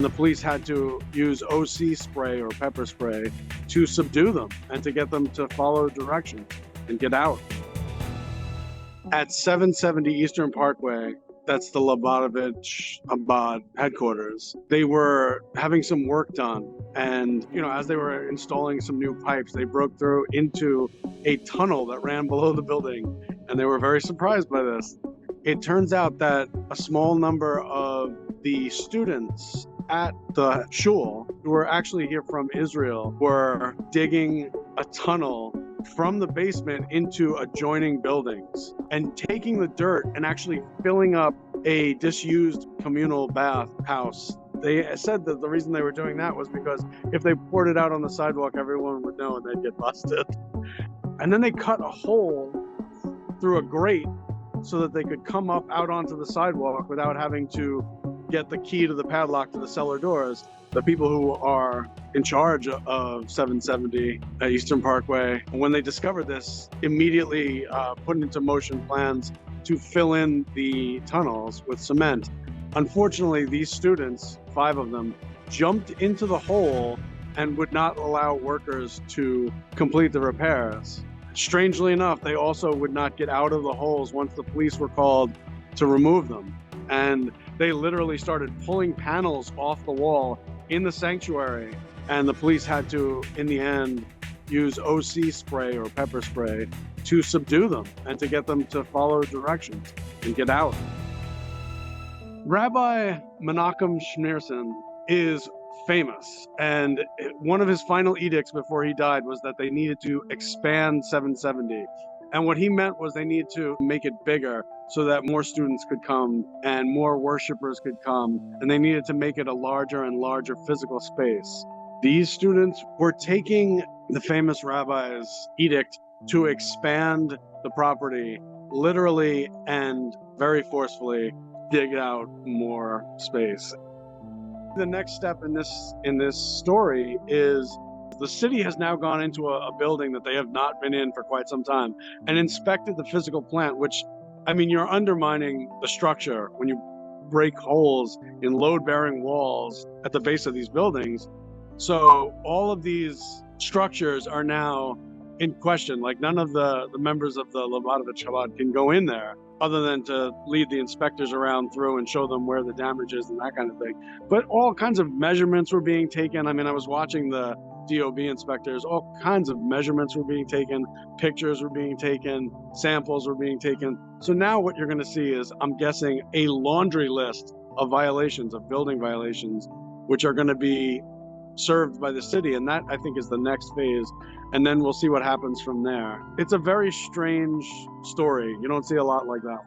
The police had to use OC spray or pepper spray to subdue them and to get them to follow directions and get out. At 770 Eastern Parkway, that's the Lubavitch Chabad headquarters, they were having some work done. And, as they were installing some new pipes, they broke through into a tunnel that ran below the building. And they were very surprised by this. It turns out that a small number of the students at the shul, who were actually here from Israel, were digging a tunnel from the basement into adjoining buildings and taking the dirt and actually filling up a disused communal bath house. They said that the reason they were doing that was because if they poured it out on the sidewalk, everyone would know and they'd get busted. And then they cut a hole through a grate so that they could come up out onto the sidewalk without having to get the key to the padlock to the cellar doors. The people who are in charge of 770 Eastern Parkway, when they discovered this, immediately put into motion plans to fill in the tunnels with cement. Unfortunately, these students, 5 of them, jumped into the hole and would not allow workers to complete the repairs. Strangely enough, they also would not get out of the holes once the police were called to remove them. And they literally started pulling panels off the wall in the sanctuary. And the police had to, in the end, use OC spray or pepper spray to subdue them and to get them to follow directions and get out. Rabbi Menachem Schneerson is famous, and one of his final edicts before he died was that they needed to expand 770. And what he meant was they needed to make it bigger so that more students could come and more worshipers could come, and they needed to make it a larger and larger physical space. These students were taking the famous rabbi's edict to expand the property, literally and very forcefully dig out more space. The next step in this story is the city has now gone into a building that they have not been in for quite some time and inspected the physical plant, which, you're undermining the structure when you break holes in load-bearing walls at the base of these buildings. So all of these structures are now in question. Like, none of the members of the Lubavitch Chabad can go in there other than to lead the inspectors around through and show them where the damage is and that kind of thing. But all kinds of measurements were being taken. I was watching the DOB inspectors, all kinds of measurements were being taken, pictures were being taken, samples were being taken. So now what you're going to see is, I'm guessing, a laundry list of violations, of building violations, which are going to be served by the city. And that, I think, is the next phase. And then we'll see what happens from there. It's a very strange story. You don't see a lot like that.